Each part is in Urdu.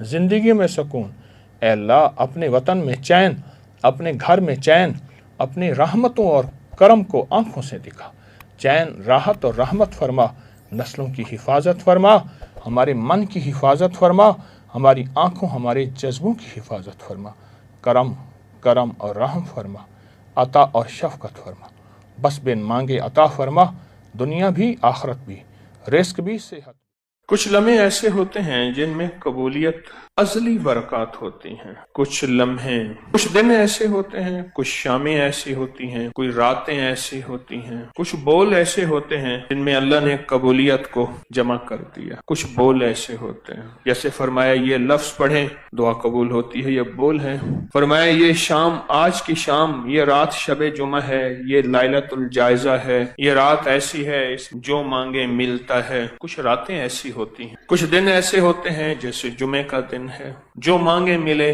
زندگی میں سکون، اے اللہ اپنے وطن میں چین، اپنے گھر میں چین، اپنی رحمتوں اور کرم کو آنکھوں سے دکھا، چین، راحت اور رحمت فرما، نسلوں کی حفاظت فرما، ہمارے من کی حفاظت فرما، ہماری آنکھوں ہمارے جذبوں کی حفاظت فرما، کرم اور رحم فرما، عطا اور شفقت فرما، بس بن مانگے عطا فرما، دنیا بھی آخرت بھی، رزق بھی صحت۔ کچھ لمحے ایسے ہوتے ہیں جن میں قبولیت ازلی برکات ہوتی ہیں، کچھ لمحے، کچھ دن ایسے ہوتے ہیں، کچھ شامیں ایسی ہوتی ہیں، کوئی راتیں ایسی ہوتی ہیں، کچھ بول ایسے ہوتے ہیں جن میں اللہ نے قبولیت کو جمع کر دیا، کچھ بول ایسے ہوتے ہیں جیسے فرمایا یہ لفظ پڑھیں دعا قبول ہوتی ہے، یہ بول ہے، فرمایا یہ شام، آج کی شام، یہ رات شب جمعہ ہے، یہ لیلۃ الجائزہ ہے، یہ رات ایسی ہے جو مانگے ملتا ہے۔ کچھ راتیں ایسی ہوتی ہیں، کچھ دن ایسے ہوتے ہیں جیسے جمعے کا دن ہے، جو مانگے ملے،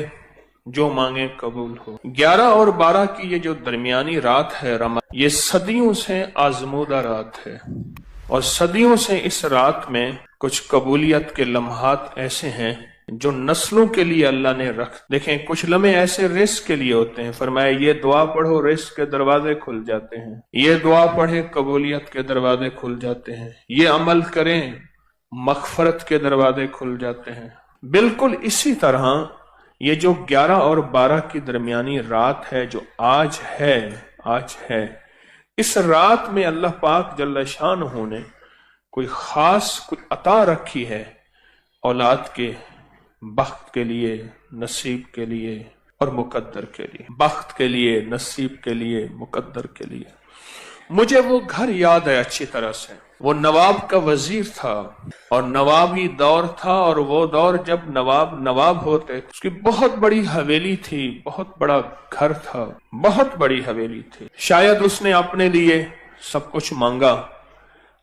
جو مانگے قبول ہو۔ 11 اور 12 کی یہ جو درمیانی رات ہے رمضان، یہ صدیوں سے آزمودہ رات ہے، اور صدیوں سے اس رات میں کچھ قبولیت کے لمحات ایسے ہیں جو نسلوں کے لیے اللہ نے دیکھیں کچھ لمحے ایسے رزق کے لیے ہوتے ہیں، فرمایا یہ دعا پڑھو رزق کے دروازے کھل جاتے ہیں، یہ دعا پڑھے قبولیت کے دروازے کھل جاتے ہیں، یہ عمل کریں مغفرت کے دروازے کھل جاتے ہیں۔ بالکل اسی طرح یہ جو 11 اور 12 کی درمیانی رات ہے جو آج ہے، اس رات میں اللہ پاک جل شانہ نے کوئی خاص کوئی عطا رکھی ہے اولاد کے، بخت کے لیے، نصیب کے لیے اور مقدر کے لیے، بخت کے لیے، نصیب کے لیے، مقدر کے لیے۔ مجھے وہ گھر یاد ہے اچھی طرح سے، وہ نواب کا وزیر تھا اور نوابی دور تھا، اور وہ دور جب نواب ہوتے، اس کی بہت بڑی حویلی تھی، بہت بڑا گھر تھا، بہت بڑی حویلی تھی۔ شاید اس نے اپنے لیے سب کچھ مانگا،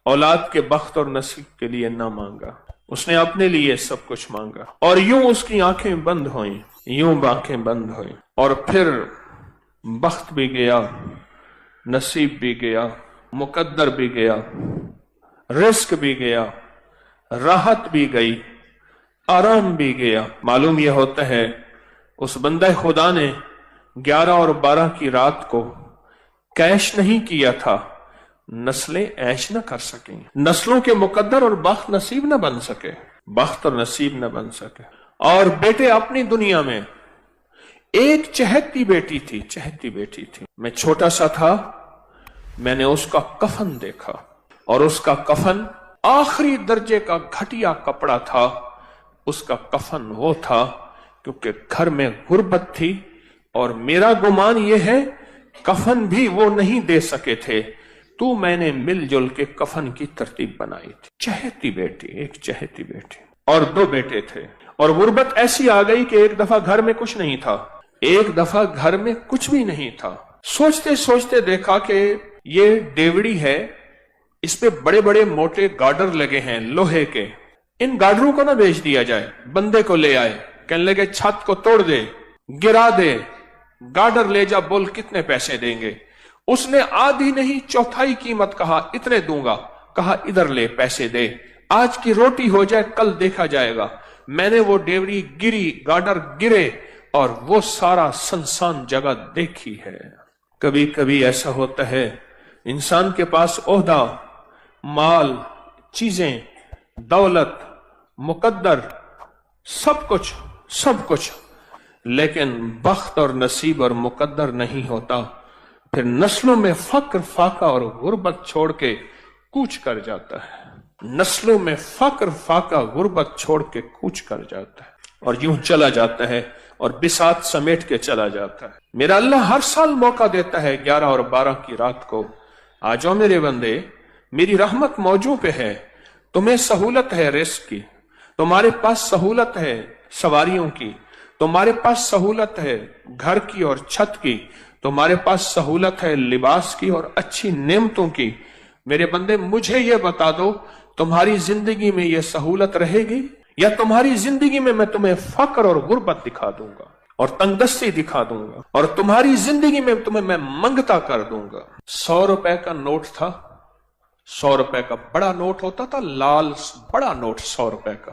اولاد کے بخت اور نصیب کے لیے نہ مانگا، اس نے اپنے لیے سب کچھ مانگا، اور یوں اس کی آنکھیں بند ہوئیں، اور پھر بخت بھی گیا، نصیب بھی گیا، مقدر بھی گیا، رزق بھی گیا، راحت بھی گئی، آرام بھی گیا۔ معلوم یہ ہوتا ہے اس بندہ خدا نے 11 اور 12 کی رات کو کیش نہیں کیا تھا، نسلیں عیش نہ کر سکیں، نسلوں کے مقدر اور بخت نصیب نہ بن سکے، بخت اور نصیب نہ بن سکے۔ اور بیٹے اپنی دنیا میں ایک چہتی بیٹی تھی، میں چھوٹا سا تھا، میں نے اس کا کفن دیکھا، اور اس کا کفن آخری درجے کا گھٹیا کپڑا تھا، اس کا کفن وہ تھا کیونکہ گھر میں غربت تھی، اور میرا گمان یہ ہے کفن بھی وہ نہیں دے سکے تھے، تو میں نے مل جل کے کفن کی ترتیب بنائی تھی۔ چہتی بیٹی، ایک چہتی بیٹی، اور 2 بیٹے تھے، اور غربت ایسی آ گئی کہ ایک دفعہ گھر میں کچھ نہیں تھا، ایک دفعہ گھر میں کچھ بھی نہیں تھا۔ سوچتے سوچتے دیکھا کہ یہ ڈیوڑی ہے، اس پہ بڑے بڑے موٹے گارڈر لگے ہیں لوہے کے، ان گارڈروں کو نہ بیچ دیا جائے، بندے کو لے آئے، کہنے لگے چھت کو توڑ دے، گرا دے، گارڈر لے جا، بول کتنے پیسے دیں گے۔ اس نے آدھی نہیں چوتھائی قیمت کہا، اتنے دوں گا، کہا ادھر لے پیسے دے، آج کی روٹی ہو جائے کل دیکھا جائے گا۔ میں نے وہ ڈیوڑی گری، گارڈر گرے، اور وہ سارا سنسان جگہ دیکھی ہے۔ کبھی کبھی ایسا ہوتا ہے انسان کے پاس عہدہ، مال، چیزیں، دولت، مقدر، سب کچھ، لیکن بخت اور نصیب اور مقدر نہیں ہوتا، پھر نسلوں میں فقر، فاقہ اور غربت چھوڑ کے کوچ کر جاتا ہے، نسلوں میں فقر، فاقہ، غربت چھوڑ کے کوچ کر جاتا ہے، اور یوں چلا جاتا ہے اور بساط سمیٹ کے چلا جاتا ہے۔ میرا اللہ ہر سال موقع دیتا ہے 11 اور 12 کی رات کو، آ جاؤ میرے بندے، میری رحمت موجوں پہ ہے، تمہیں سہولت ہے رزق کی، تمہارے پاس سہولت ہے سواریوں کی، تمہارے پاس سہولت ہے گھر کی اور چھت کی، تمہارے پاس سہولت ہے لباس کی اور اچھی نعمتوں کی۔ میرے بندے مجھے یہ بتا دو، تمہاری زندگی میں یہ سہولت رہے گی، یا تمہاری زندگی میں تمہیں فقر اور غربت دکھا دوں گا اور تنگ دستی دکھا دوں گا، اور تمہاری زندگی میں تمہیں میں منگتا کر دوں گا۔ 100 روپے کا نوٹ تھا، 100 روپے کا بڑا نوٹ ہوتا تھا، لال بڑا نوٹ 100 روپے کا،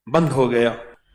بند ہو گیا۔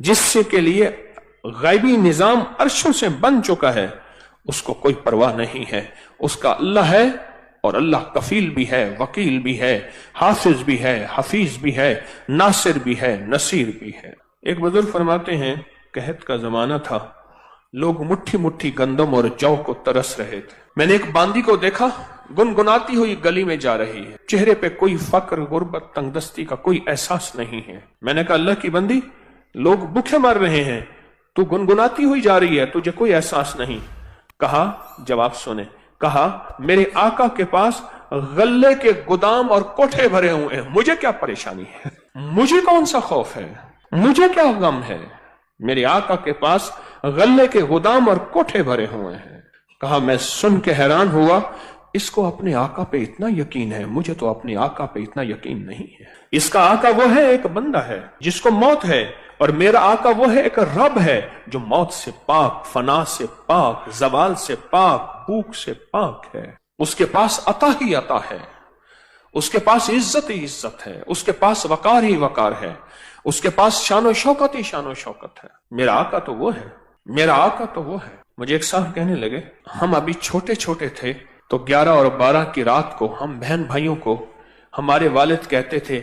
جس سے کے لیے غیبی نظام عرشوں سے بن چکا ہے، اس کو کوئی پرواہ نہیں ہے. اس کا اللہ ہے، اور اللہ کفیل بھی ہے، وکیل بھی ہے، حافظ بھی ہے، حفیظ بھی ہے، ناصر بھی ہے، نصیر بھی ہے. ایک بزرگ فرماتے ہیں قحط کا زمانہ تھا، لوگ مٹھی مٹھی گندم اور جو کو ترس رہے تھے. میں نے ایک باندی کو دیکھا، گنگناتی ہوئی گلی میں جا رہی ہے، چہرے پہ کوئی فقر، غربت، تنگ دستی کا کوئی احساس نہیں ہے. میں نے کہا اللہ کی بندی، لوگ بھوکے مر رہے ہیں، تو گنگناتی ہوئی جا رہی ہے، تجھے کوئی احساس نہیں. کہا، جواب سنیں، کہا میرے آقا کے پاس غلے کے گودام اور کوٹھے بھرے ہوئے ہیں، مجھے کیا پریشانی ہے، مجھے کون سا خوف ہے، مجھے کیا غم ہے، میرے آقا کے پاس غلے کے گودام اور کوٹھے بھرے ہوئے ہیں. کہا میں سن کے حیران ہوا، اس کو اپنے آقا پہ اتنا یقین ہے، مجھے تو اپنے آقا پہ اتنا یقین نہیں ہے. اس کا آقا وہ ہے، ایک بندہ ہے جس کو موت ہے، اور میرا آقا وہ ہے، ایک رب ہے جو موت سے پاک، فنا سے پاک، زوال سے پاک، بھوک سے پاک ہے. اس کے پاس عطا ہی عطا ہے، اس کے پاس عزت ہی عزت ہے، اس کے پاس وقار ہی وقار ہے، اس کے پاس شان و شوکت ہی شان و شوکت ہے. میرا آقا تو وہ ہے، میرا آقا تو وہ ہے. مجھے ایک صاحب کہنے لگے، ہم ابھی چھوٹے چھوٹے تھے تو 11 اور 12 کی رات کو ہم بہن بھائیوں کو ہمارے والد کہتے تھے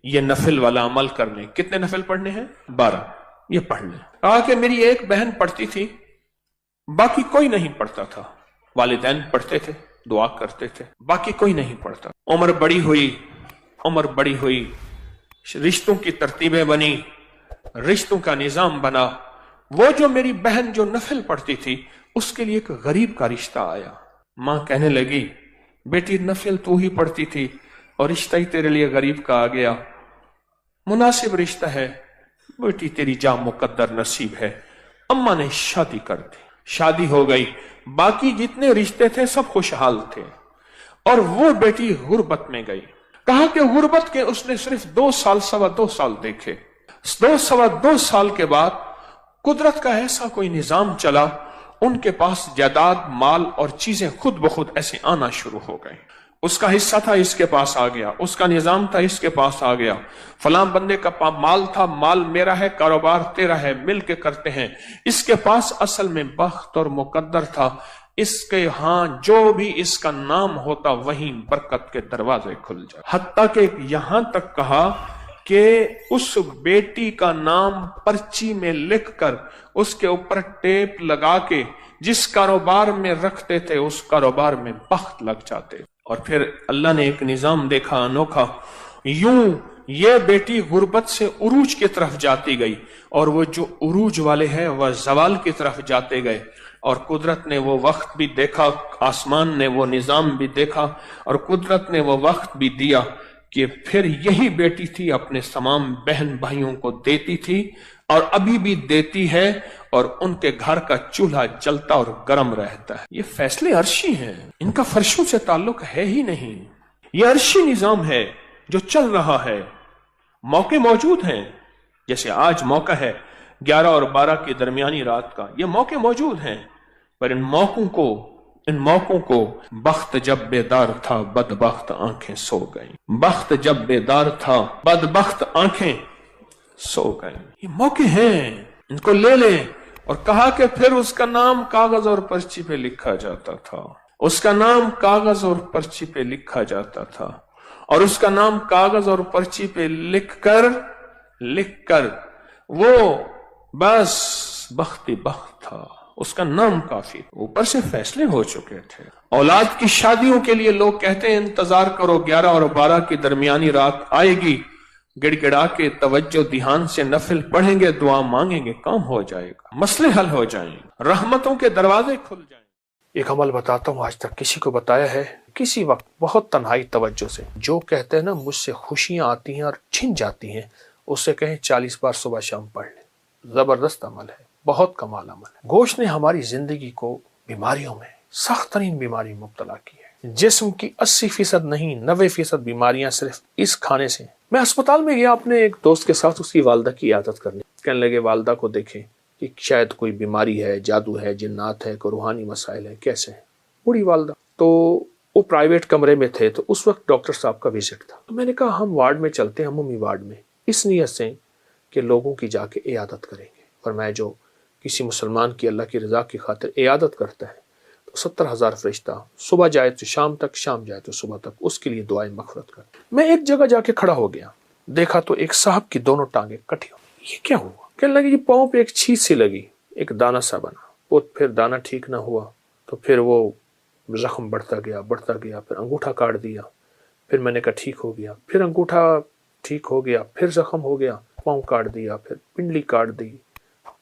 یہ نفل والا عمل کر لیں. کتنے نفل پڑھنے ہیں؟ 12. یہ پڑھ لیں. کہا کہ میری ایک بہن پڑھتی تھی، باقی کوئی نہیں پڑھتا تھا. والدین پڑھتے تھے، دعا کرتے تھے، باقی کوئی نہیں پڑھتا. عمر بڑی ہوئی، رشتوں کی ترتیبیں بنی، رشتوں کا نظام بنا. وہ جو میری بہن جو نفل پڑھتی تھی، اس کے لیے ایک غریب کا رشتہ آیا. ماں کہنے لگی بیٹی نفل تو ہی پڑھتی تھی اور رشتہ ہی تیرے لیے غریب کا آ گیا، مناسب رشتہ ہے بیٹی، تیری جا مقدر نصیب ہے. اماں نے شادی کر دی، شادی ہو گئی. باقی جتنے رشتے تھے سب خوشحال تھے، اور وہ بیٹی غربت میں گئی. کہا کہ غربت کے اس نے صرف 2 سال، 2.25 سال دیکھے. 2 سال کے بعد قدرت کا ایسا کوئی نظام چلا، ان کے پاس جائیداد، مال اور چیزیں خود بخود ایسے آنا شروع ہو گئیں. اس کا حصہ تھا، اس کے پاس آ گیا، اس کا نظام تھا، اس کے پاس آ گیا. فلاں بندے کا مال تھا، مال میرا ہے، کاروبار تیرا ہے، مل کے کرتے ہیں. اس کے پاس اصل میں بخت اور مقدر تھا، اس کے ہاں جو بھی اس کا نام ہوتا وہیں برکت کے دروازے کھل جائے. حتیٰ کہ یہاں تک کہا کہ اس بیٹی کا نام پرچی میں لکھ کر اس کے اوپر ٹیپ لگا کے جس کاروبار میں رکھتے تھے اس کاروبار میں بخت لگ جاتے. اور پھر اللہ نے ایک نظام دیکھا انوکھا، یوں یہ بیٹی غربت سے عروج کی طرف جاتی گئی، اور وہ جو عروج والے ہیں وہ زوال کی طرف جاتے گئے. اور قدرت نے وہ وقت بھی دیکھا، آسمان نے وہ نظام بھی دیکھا، اور قدرت نے وہ وقت بھی دیا کہ پھر یہی بیٹی تھی اپنے تمام بہن بھائیوں کو دیتی تھی، اور ابھی بھی دیتی ہے، اور ان کے گھر کا چولہا جلتا اور گرم رہتا ہے. یہ فیصلے عرشی ہیں، ان کا فرشوں سے تعلق ہے ہی نہیں. یہ عرشی نظام ہے جو چل رہا ہے. موقع موجود ہیں، جیسے آج موقع ہے 11 اور 12 کی درمیانی رات کا، یہ موقع موجود ہیں، پر ان موقعوں کو بخت جب بیدار تھا بدبخت آنکھیں سو گئیں. بخت جب بیدار تھا بدبخت آنکھیں سو گئیں. یہ موقع ہیں، ان کو لے لیں. اور کہا کہ پھر اس کا نام کاغذ اور پرچی پہ لکھا جاتا تھا، اس کا نام کاغذ اور پرچی پہ لکھا جاتا تھا، اور اس کا نام کاغذ اور پرچی پہ لکھ کر وہ بس بختی بخت تھا، اس کا نام کافی. اوپر سے فیصلے ہو چکے تھے. اولاد کی شادیوں کے لیے لوگ کہتے ہیں انتظار کرو، 11 اور 12 کی درمیانی رات آئے گی، گڑ گڑا کے توجہ دھیان سے نفل پڑھیں گے، دعا مانگیں گے، کام ہو جائے گا، مسئلے حل ہو جائیں گے، رحمتوں کے دروازے کھل جائیں. ایک عمل بتاتا ہوں، آج تک کسی کو بتایا ہے، کسی وقت بہت تنہائی توجہ سے جو کہتے ہیں نا مجھ سے خوشیاں آتی ہیں اور چھن جاتی ہیں، اس سے کہیں 40 بار صبح شام پڑھ لیں. زبردست عمل ہے، بہت کمال عمل ہے. گوشت نے ہماری زندگی کو بیماریوں میں، سخت ترین بیماری مبتلا کی ہے. جسم کی 80% نہیں 90% بیماریاں صرف اس کھانے سے. میں اسپتال میں گیا اپنے ایک دوست کے ساتھ، اس کی والدہ کی عیادت کرنے. کہنے لگے والدہ کو دیکھیں کہ شاید کوئی بیماری ہے، جادو ہے، جنات ہے، کوئی روحانی مسائل ہے. کیسے ہیں بوڑھی والدہ؟ تو وہ پرائیویٹ کمرے میں تھے، تو اس وقت ڈاکٹر صاحب کا وزٹ تھا. تو میں نے کہا ہم وارڈ میں چلتے ہیں، عمومی وارڈ میں، اس نیت سے کہ لوگوں کی جا کے عیادت کریں گے۔ فرمایا جو کسی مسلمان کی اللہ کی رضا کی خاطر عیادت کرتا ہے تو 70,000 فرشتہ صبح جائے تو شام تک، شام جائے تو صبح تک اس کے لیے دعائیں مغفرت کرتے۔ میں ایک جگہ جا کے کھڑا ہو گیا، دیکھا تو ایک صاحب کی دونوں ٹانگیں کٹی ہو۔ یہ کیا ہوا؟ کہنے لگے یہ پاؤں پہ ایک چیز سی لگی، ایک دانہ سا بنا، وہ پھر دانہ ٹھیک نہ ہوا تو پھر وہ زخم بڑھتا گیا، پھر انگوٹھا کاٹ دیا، پھر میں نے کہا ٹھیک ہو گیا، پھر انگوٹھا ٹھیک ہو گیا، پھر زخم ہو گیا، پاؤں کاٹ دیا، پھر پنڈلی کاٹ دی،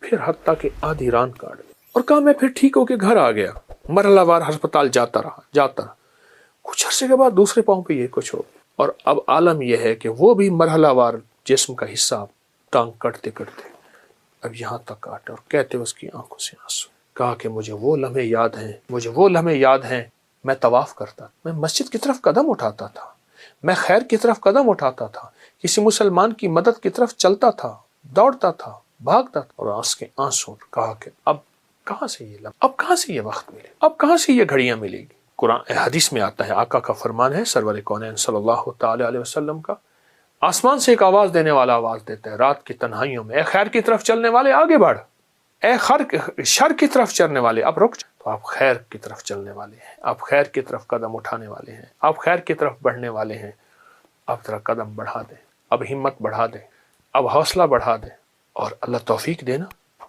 پھر حتیٰ کہ آدھی ران کاٹ دی، اور کہا میں پھر ٹھیک ہو کے گھر آ گیا، مرحلہ وار ہسپتال جاتا رہا۔ کچھ عرصے کے بعد دوسرے پاؤں پہ یہ کچھ ہو گیا، اور اب عالم یہ ہے کہ وہ بھی مرحلہ وار جسم کا حصہ ٹانگ کٹتے کٹتے اب یہاں تک کاٹا، اور کہتے اس کی آنکھوں سے آنسو۔ کہا کہ مجھے وہ لمحے یاد ہیں، میں طواف کرتا، میں مسجد کی طرف قدم اٹھاتا تھا، میں خیر کی طرف قدم اٹھاتا تھا، کسی مسلمان کی مدد کی طرف چلتا تھا، دوڑتا تھا، بھاگتا تھا، اور آنکھ کے آنسو۔ کہا کہ اب کہاں سے یہ لمحہ، اب کہاں سے یہ وقت ملے، اب کہاں سے یہ گھڑیاں ملے گی؟ قرآن حدیث میں آتا ہے، آقا کا فرمان ہے سرور کونین صلی اللہ تعالی علیہ وسلم کا، آسمان سے ایک آواز دینے والا آواز دیتا ہے رات کی تنہائیوں میں، اے خیر کی طرف چلنے والے آگے بڑھ، اے شر کی طرف چلنے والے اب رک جا۔ تو آپ خیر کی طرف چلنے والے ہیں، آپ خیر کی طرف قدم اٹھانے والے ہیں، آپ خیر کی طرف بڑھنے والے ہیں، اب ذرا قدم بڑھا دیں، اب ہمت بڑھا دیں، اب حوصلہ بڑھا دیں، اور اللہ توفیق دینا۔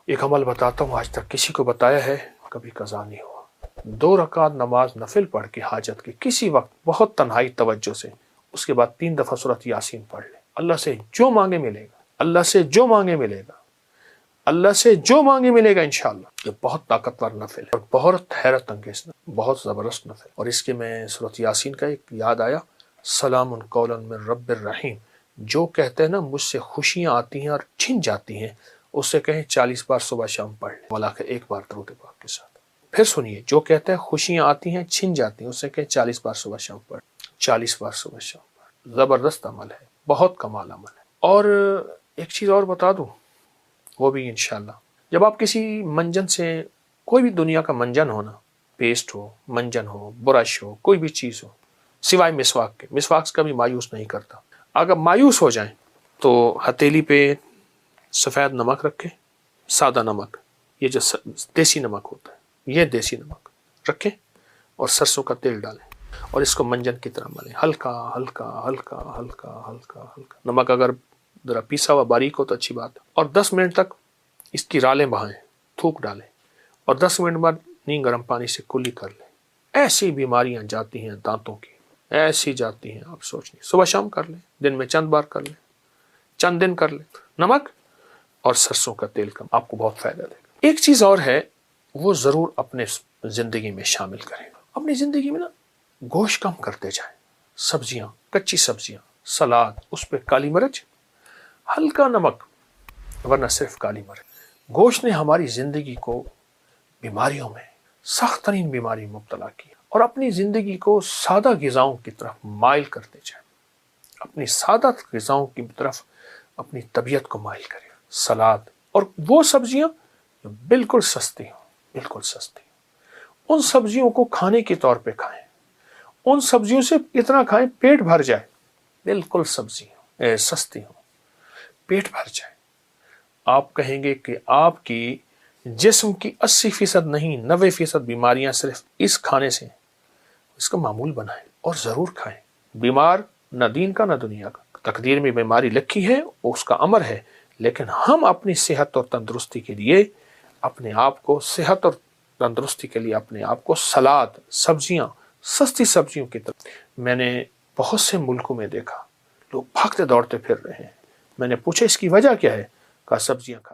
ایک عمل بتاتا ہوں، آج تک کسی کو بتایا ہے، کبھی قضا نہیں ہوا۔ 2 رکعت نماز نفل پڑھ کے حاجت کے کسی وقت بہت تنہائی توجہ سے، اس کے بعد 3 دفعہ سورۃ یاسین پڑھ لیں، اللہ سے جو مانگے ملے گا، اللہ سے جو مانگے ملے گا، اللہ سے جو مانگے ملے گا انشاءاللہ۔ یہ بہت طاقتور نفل ہے اور بہت حیرت انگیز نفل، بہت زبردست نفل۔ اور اس کے میں سورۃ یاسین کا ایک یاد آیا، سلام قولا من رب الرحیم، جو کہتے ہیں نا مجھ سے خوشیاں آتی ہیں اور چھن جاتی ہیں، اس سے کہیں 40 بار صبح شام پڑھ لیں، مولا کے 1 بار درود پاک کے ساتھ۔ پھر سنیے، جو کہتے ہیں خوشیاں آتی ہیں چھن جاتی ہیں، اس سے کہیں 40 بار صبح شام پڑھ، 40 بار صبح شام پڑھ۔ زبردست عمل ہے، بہت کمال عمل ہے۔ اور ایک چیز اور بتا دوں، وہ بھی انشاءاللہ، جب آپ کسی منجن سے، کوئی بھی دنیا کا منجن ہونا، پیسٹ ہو، منجن ہو، برش ہو، کوئی بھی چیز ہو، سوائے مسواک کے، مسواک کبھی مایوس نہیں کرتا۔ اگر مایوس ہو جائیں تو ہتھیلی پہ سفید نمک رکھیں، سادہ نمک، یہ جو دیسی نمک ہوتا ہے، یہ دیسی نمک رکھیں، اور سرسوں کا تیل ڈالیں، اور اس کو منجن کی طرح ملیں، ہلکا ہلکا ہلکا ہلکا ہلکا ہلکا۔ نمک اگر ذرا پیسا ہوا باریک ہو تو اچھی بات ہے، اور 10 منٹ تک اس کی رالیں بہائیں، تھوک ڈالیں، اور 10 منٹ بعد نیم گرم پانی سے کلی کر لیں۔ ایسی بیماریاں جاتی ہیں دانتوں کی، ایسی جاتی ہیں آپ سوچ نہیں۔ صبح شام کر لیں، دن میں چند بار کر لیں، چند دن کر لیں، نمک اور سرسوں کا تیل کا، آپ کو بہت فائدہ دے گا۔ ایک چیز اور ہے، وہ ضرور اپنے زندگی میں شامل کریں۔ اپنی زندگی میں نا گوشت کم کرتے جائیں، سبزیاں، کچی سبزیاں، سلاد، اس پہ کالی مرچ، ہلکا نمک، ورنہ صرف کالی مرچ۔ گوشت نے ہماری زندگی کو بیماریوں میں، سخت ترین بیماری مبتلا کی، اور اپنی زندگی کو سادہ غذاؤں کی طرف مائل کرتے جائیں، اپنی سادہ غذاؤں کی طرف اپنی طبیعت کو مائل کریں۔ سلاد، اور وہ سبزیاں جو بالکل سستی ہوں، بالکل سستی ہوں، ان سبزیوں کو کھانے کے طور پہ کھائیں، ان سبزیوں سے اتنا کھائیں پیٹ بھر جائے، بالکل سبزی ہوں، سستی ہوں، پیٹ بھر جائے۔ آپ کہیں گے کہ آپ کی جسم کی 80% نہیں 90% بیماریاں صرف اس کھانے سے، اس کا معمول بنائیں اور ضرور کھائیں۔ بیمار نہ دین کا نہ دنیا کا، تقدیر میں بیماری لکھی ہے، اس کا امر ہے، لیکن ہم اپنی صحت اور تندرستی کے لیے اپنے آپ کو، صحت اور تندرستی کے لیے اپنے آپ کو سلاد، سبزیاں، سستی سبزیوں کی طرف۔ میں نے بہت سے ملکوں میں دیکھا لوگ بھاگتے دوڑتے پھر رہے ہیں، میں نے پوچھا اس کی وجہ کیا ہے، کہا سبزیاں کھا